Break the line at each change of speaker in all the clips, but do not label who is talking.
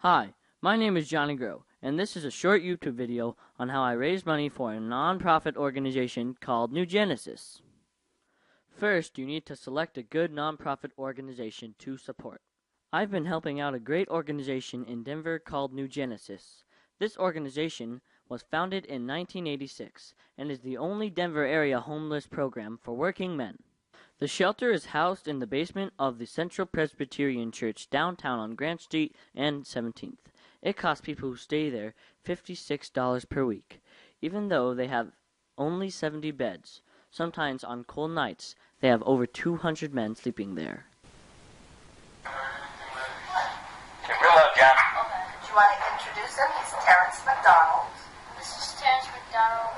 Hi, my name is Johnny Grow, and this is a short YouTube video on how I raised money for a non-profit organization called New Genesis. First, you need to select a good non-profit organization to support. I've been helping out a great organization in Denver called New Genesis. This organization was founded in 1986 and is the only Denver area homeless program for working men. The shelter is housed in the basement of the Central Presbyterian Church downtown on Grant Street and 17th. It costs people who stay there $56 per week, even though they have only 70 beds. Sometimes on cold nights, they have over 200 men sleeping there.
Okay, real low, John.
Okay. Do you want to introduce him? He's Terrence McDonald.
This is Terrence McDonald.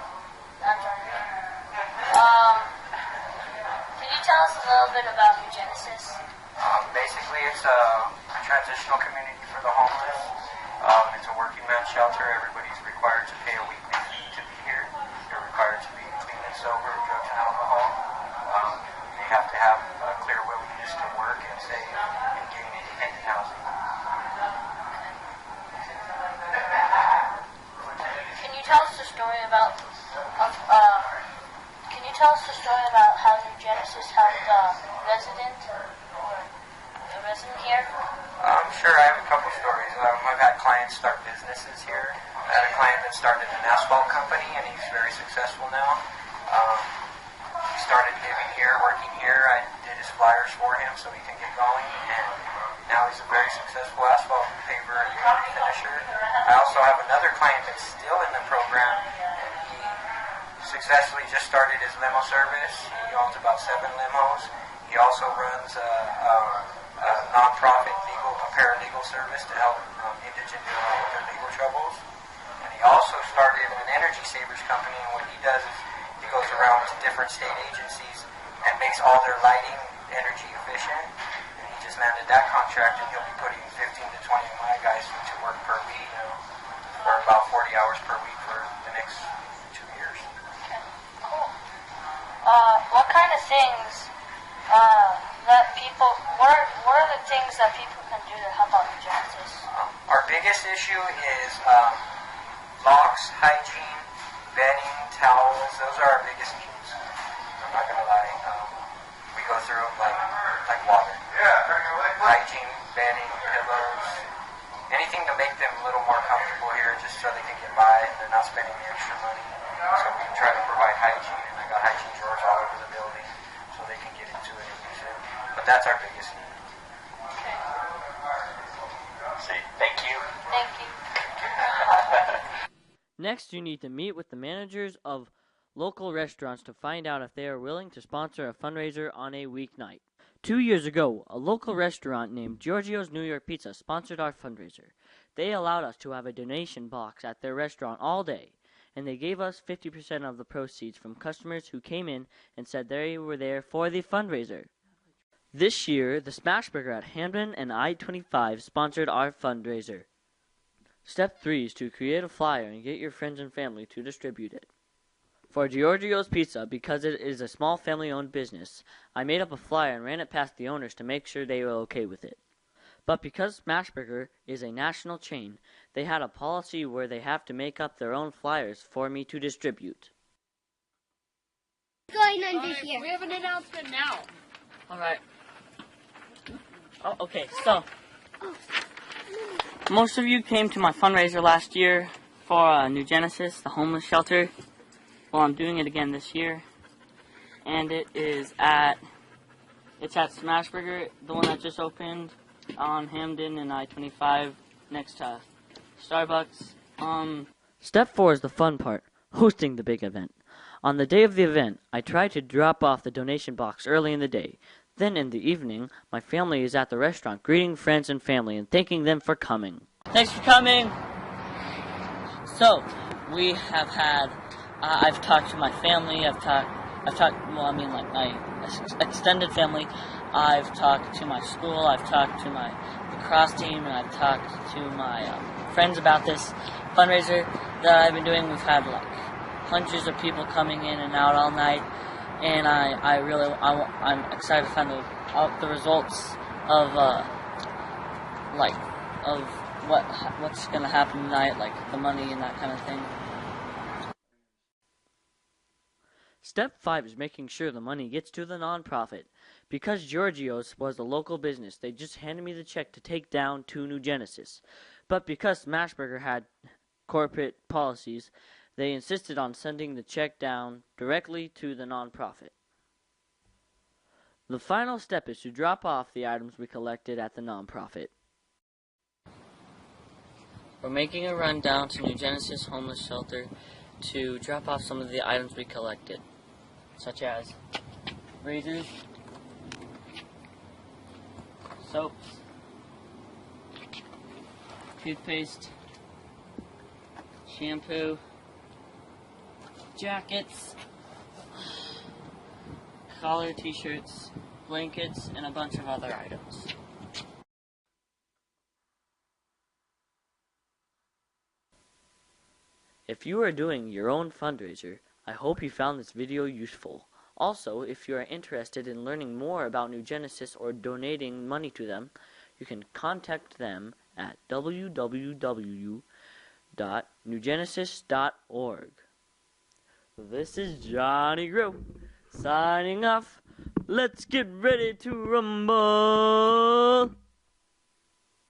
I'm Johnny. Can you tell us a little bit about New Genesis?
Basically, it's a transitional community for the homeless. It's a working men's shelter. Everybody's required to pay a weekly fee to be here. They're required to be clean and sober, drugs and alcohol. They have to have a clear willingness to work and save and gain independent housing.
Can you tell us the story about how New Genesis helped a resident here?
Sure, I have a couple stories. I've had clients start businesses here. I had a client that started an asphalt company, and he's very successful now. He started living here, working here. I did his flyers for him so he can get going, and now he's a very successful asphalt paver and finisher. I also have another client that's still in the program. He successfully just started his limo service. He owns about 7 limos. He also runs a non-profit paralegal service to help indigent people with their legal troubles. And he also started an energy savers company, and what he does is he goes around to different state agencies and makes all their lighting energy efficient. And he just landed that contract, and he'll be putting 15 to 20 of my guys to work per week, or about 40 hours per week for the next 2 years.
Okay, cool. What kind of things what are the things that people can do to help out New Genesis?
Our biggest issue is locks, hygiene, bedding, towels. Those are our biggest needs. I'm not going to lie. We go through them like water. Hygiene, bedding, pillows, anything to make them a little more comfortable here just so they can get by and they're not spending the extra money. So we try to provide hygiene, and I got hygiene drawers all over the building so they can get into it and use it. But that's our biggest need.
Okay.
Say thank you.
Thank you.
Next, you need to meet with the managers of local restaurants to find out if they are willing to sponsor a fundraiser on a weeknight. 2 years ago, a local restaurant named Giorgio's New York Pizza sponsored our fundraiser. They allowed us to have a donation box at their restaurant all day, and they gave us 50% of the proceeds from customers who came in and said they were there for the fundraiser. This year, the Smashburger at Hamden and I-25 sponsored our fundraiser. Step 3 is to create a flyer and get your friends and family to distribute it. For Giorgio's Pizza, because it is a small family-owned business, I made up a flyer and ran it past the owners to make sure they were okay with it. But because Smashburger is a national chain, they had a policy where they have to make up their own flyers for me to distribute.
Going under here.
We have an announcement now.
Alright. Oh, okay, so most of you came to my fundraiser last year for New Genesis, the homeless shelter. Well, I'm doing it again this year, and it's at Smashburger, the one that just opened on Hamden and I-25 next to Starbucks. Step 4 is the fun part, hosting the big event. On the day of the event, I try to drop off the donation box early in the day. Then in the evening, my family is at the restaurant greeting friends and family and thanking them for coming. Thanks for coming! So, we have had, I've talked to my family, my extended family. I've talked to my school, I've talked to the cross team, and I've talked to my friends about this fundraiser that I've been doing. We've had hundreds of people coming in and out all night, and I'm excited to find out the results of what's going to happen tonight, like the money and that kind of thing. Step 5 is making sure the money gets to the nonprofit. Because Giorgio's was a local business, they just handed me the check to take down to New Genesis. But because Smashburger had corporate policies, they insisted on sending the check down directly to the nonprofit. The final step is to drop off the items we collected at the nonprofit. We're making a run down to New Genesis Homeless Shelter to drop off some of the items we collected, such as razors, soaps, toothpaste, shampoo, jackets, collar t-shirts, blankets, and a bunch of other items. If you are doing your own fundraiser, I hope you found this video useful. Also, if you are interested in learning more about New Genesis or donating money to them, you can contact them at www.newgenesis.org. This is Johnny Grow, signing off. Let's get ready to rumble.